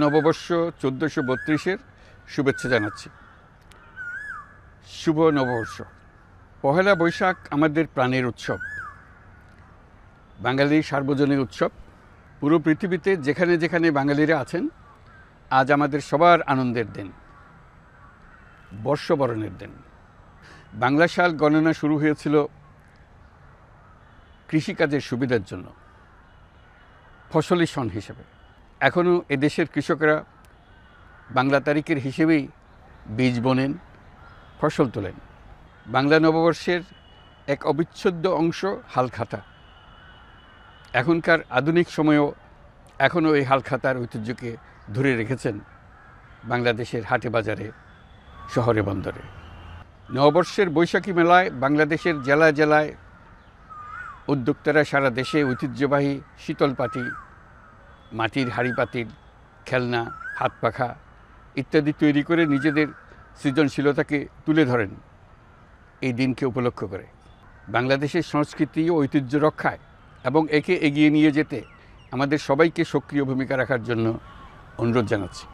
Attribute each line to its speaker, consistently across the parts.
Speaker 1: নববর্ষ 1432-এর শুভেচ্ছা জানাচ্ছি। শুভ নববর্ষ। পহেলা বৈশাখ আমাদের প্রাণের উৎসব, বাঙালির সার্বজনীন উৎসব। পুরো পৃথিবীতে যেখানে যেখানে বাঙালিরা আছেন, আজ আমাদের সবার আনন্দের দিন, বর্ষবরণের দিন। বাংলা সাল গণনা শুরু হয়েছিল কৃষিকাজের সুবিধার জন্য, ফসলি সন হিসেবে। এখনও এদেশের কৃষকরা বাংলা তারিখের হিসেবেই বীজ বোনেন, ফসল তোলেন। বাংলা নববর্ষের এক অবিচ্ছেদ্য অংশ হালখাতা। এখনকার আধুনিক সময়েও এখনও এই হালখাতার ঐতিহ্যকে ধরে রেখেছেন বাংলাদেশের হাটে বাজারে, শহরে বন্দরে। নববর্ষের বৈশাখী মেলায় বাংলাদেশের জেলায় জেলায় উদ্যোক্তারা সারা দেশে ঐতিহ্যবাহী শীতল পাটি, মাটির হাঁড়ি পাতিল, খেলনা, হাত পাখা ইত্যাদি তৈরি করে নিজেদের সৃজনশীলতাকে তুলে ধরেন এই দিনকে উপলক্ষ করে। বাংলাদেশের সংস্কৃতি ও ঐতিহ্য রক্ষায় এবং একে এগিয়ে নিয়ে যেতে আমাদের সবাইকে সক্রিয় ভূমিকা রাখার জন্য অনুরোধ জানাচ্ছি।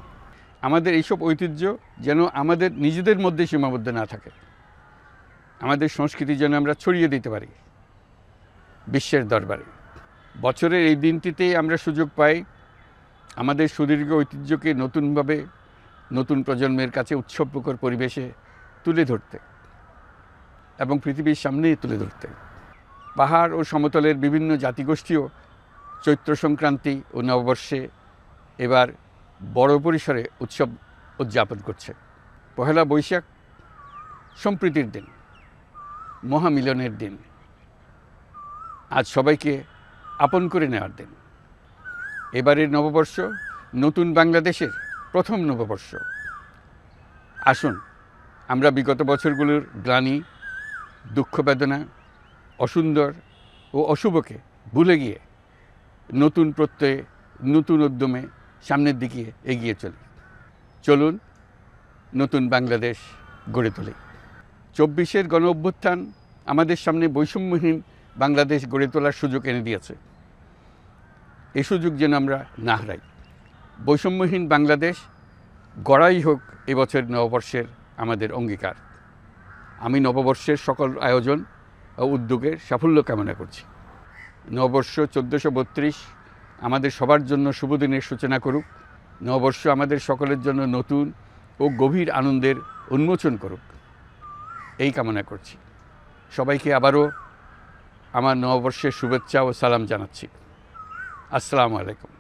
Speaker 1: আমাদের এইসব ঐতিহ্য যেন আমাদের নিজেদের মধ্যে সীমাবদ্ধ না থাকে, আমাদের সংস্কৃতি যেন আমরা ছড়িয়ে দিতে পারি বিশ্বের দরবারে। বছরের এই দিনটিতেই আমরা সুযোগ পাই আমাদের সুদীর্ঘ ঐতিহ্যকে নতুনভাবে নতুন প্রজন্মের কাছে উৎসবমুখর পরিবেশে তুলে ধরতে এবং পৃথিবীর সামনে তুলে ধরতে। পাহাড় ও সমতলের বিভিন্ন জাতিগোষ্ঠীও চৈত্র সংক্রান্তি ও নববর্ষে এবার বড় পরিসরে উৎসব উদযাপন করছে। পহেলা বৈশাখ সম্প্রীতির দিন, মহামিলনের দিন, আজ সবাইকে আপন করে নেওয়ার দিন। এবারের নববর্ষ নতুন বাংলাদেশের প্রথম নববর্ষ। আসুন আমরা বিগত বছরগুলোর গ্লানি, দুঃখ বেদনা, অসুন্দর ও অশুভকে ভুলে গিয়ে নতুন প্রত্যয়ে, নতুন উদ্যমে সামনের দিকে এগিয়ে চলি। চলুন নতুন বাংলাদেশ গড়ে তুলি। 24-এর গণ অভ্যুত্থান আমাদের সামনে বৈষম্যহীন বাংলাদেশ গড়ে তোলার সুযোগ এনে দিয়েছে। এই সুযোগ যেন আমরা না হারাই। বৈষম্যহীন বাংলাদেশ গড়াই হোক এবছর নববর্ষের আমাদের অঙ্গীকার। আমি নববর্ষের সকল আয়োজন ও উদ্যোগের সাফল্য কামনা করছি। নববর্ষ 1432 আমাদের সবার জন্য শুভদিনের সূচনা করুক। নববর্ষ আমাদের সকলের জন্য নতুন ও গভীর আনন্দের উন্মোচন করুক, এই কামনা করছি। সবাইকে আবারও আমার নববর্ষের শুভেচ্ছা ও সালাম জানাচ্ছি। আসসালামু আলাইকুম।